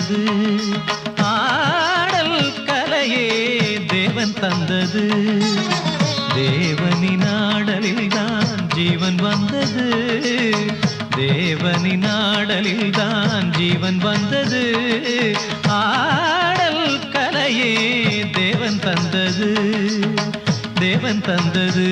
வந்தது ஆடல் கலையே தேவன் தந்தது தேவனின் ஆடலில் தான் ஜீவன் வந்தது தேவனின் ஆடலில் தான் ஜீவன் வந்தது ஆடல் கலையே தேவன் தந்தது தேவன் தந்தது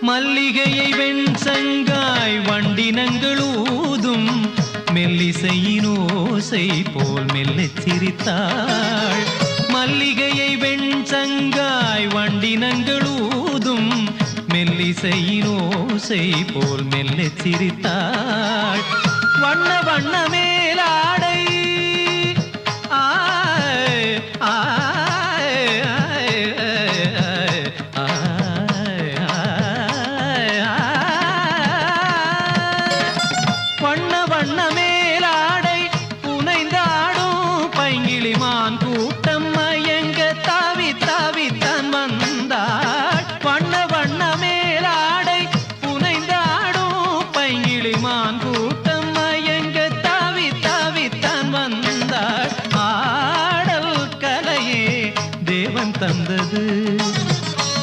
மல்லிகையை வெண்சங்காய் வண்டினங்கள் ஊதும் மெல்லிசையின் ஓசை போல் மெல்லச் சிரித்தாள் மல்லிகையை வெண்சங்காய் வண்டினங்கள் ஊதும் மெல்லிசையின் ஓசை போல் மெல்லச் சிரித்தாள் வண்ண வண்ண மேலாடை வண்ண வண்ண மேலாடை புனைந்தாடும் பைங்கிளிமான் கூட்டம் மயங்க தாவி தாவித்தான் வந்தாள் வண்ண வண்ண மேலாடை புனைந்தாடும் பைங்கிளிமான் கூட்டம் மயங்க தாவி தாவித்தான் வந்தாள் ஆடல் கலையே தேவன் தந்தது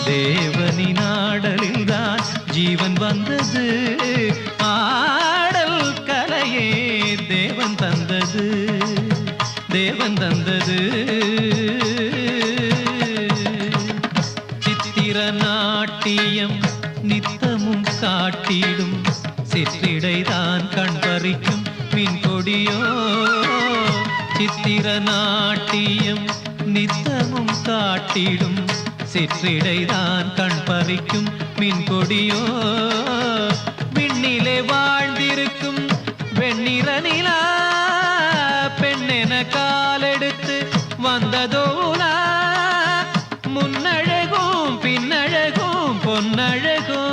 தேவனின் ஆடலில் தான் ஜீவன் வந்தது ஆடல் கலையே தேவன் தந்தது தேவன் தந்தது சித்திர நாட்டியம் நித்தமும் காட்டிடும் சிற்றிடைதான் கண் பறிக்கும் மின் கொடியோ சித்திர நாட்டியம் நித்தமும் காட்டிடும் சிற்றிடைதான் கண் பறிக்கும் மின் கொடியோ விண்ணிலே வாழ்ந்திருக்கும் வெண்ணிற நிலா பெண்ணென காலெடுத்து வந்ததோலா முன்னழகும் பின்னழகும் பொன்னழகோ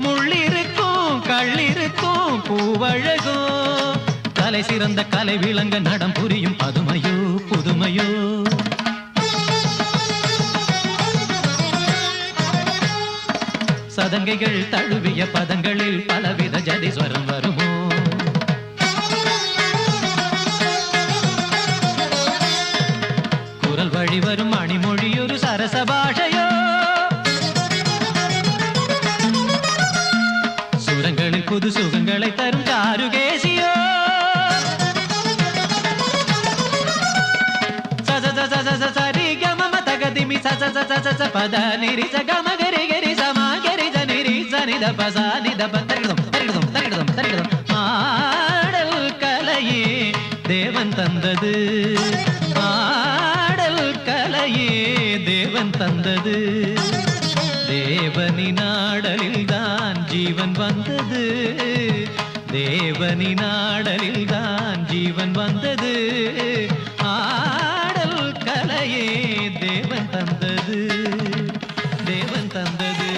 முள்ளிருக்கும் கள்ளிருக்கும் பூவழகோ கலை சிறந்த கலை விளங்க நடம் புரியும் பதுமையோ புதுமையோ சதங்கைகள் தழுவிய பதங்களில் பலவித ஜதிஸ்வரம் வருமோ குரல் வழி வரும் மணிமொழி ஒரு சரச பாஷையோ சுரங்களில் புது சுகங்களை தரும் காருகேசியோ சரி கம தகதிமி ச பத நிரி ச கம கரி கரி சமா கரி ஜ நிரி ச நித ப ச நித ப தரிதம் தரிதம் தரிதம் தரிதம் ஆடல் கலையே தேவன் தந்தது ஆடல் கலையே தேவன் தந்தது தேவனின் ஆடலில் தான் ஜீவன் வந்தது தேவனின் ஆடலில் தான் ஜீவன் வந்தது ஆடல் கலையே தேவன் தந்தது தேவன் தந்தது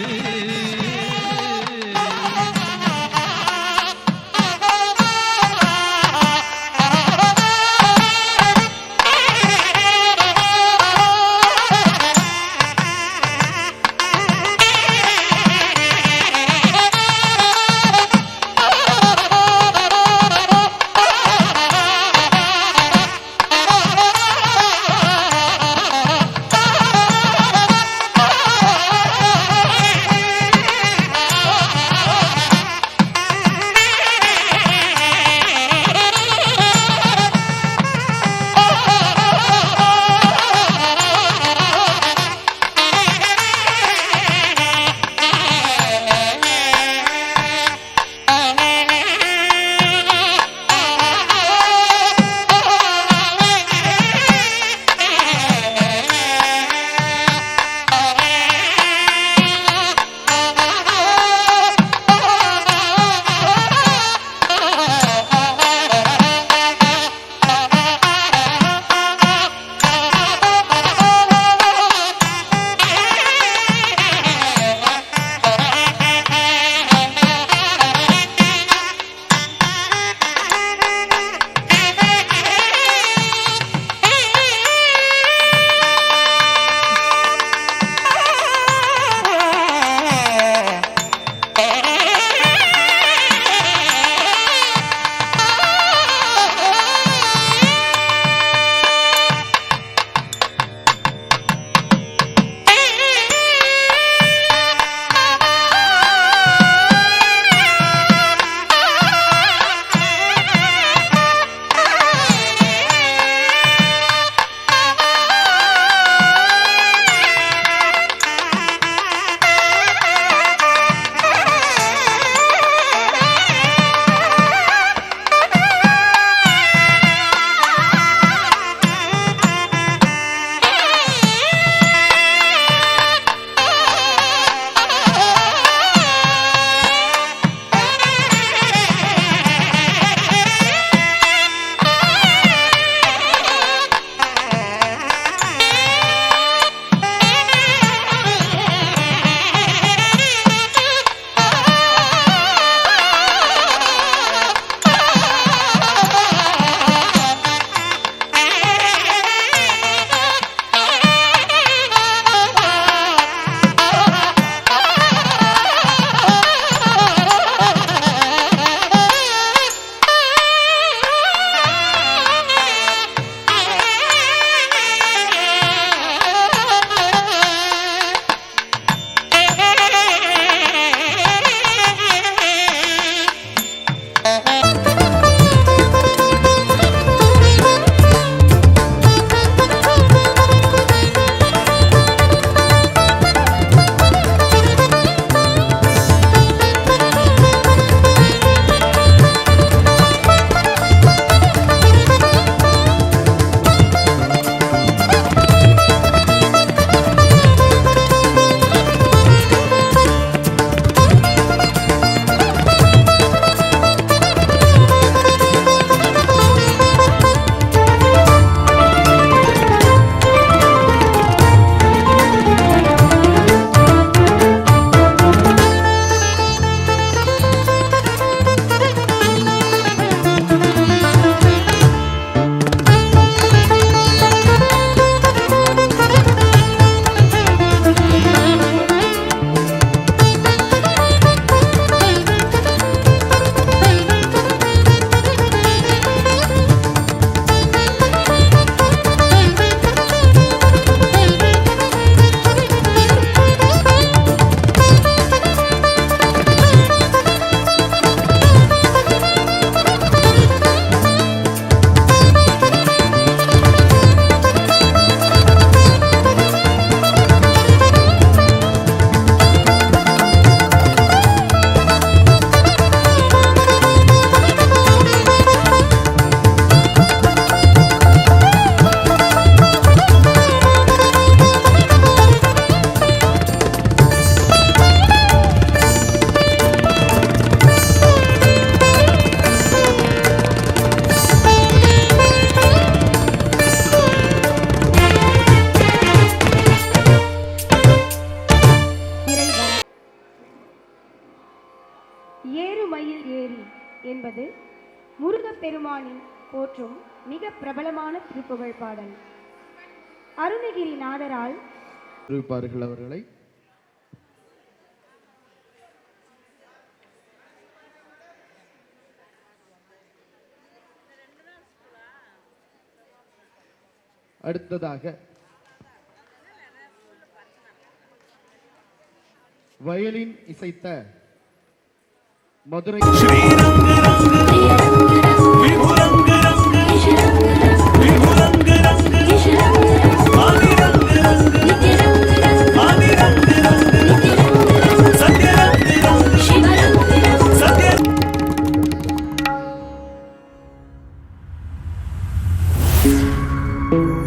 எம்பெருமானின் போற்றும் மிக பிரபலமான திருப்புகழ் பாடல். அருணகிரி நாதரால் அறிவிப்பார்கள் அவர்களை. அடுத்ததாக வயலின் இசைத்த மதுரை Thank you.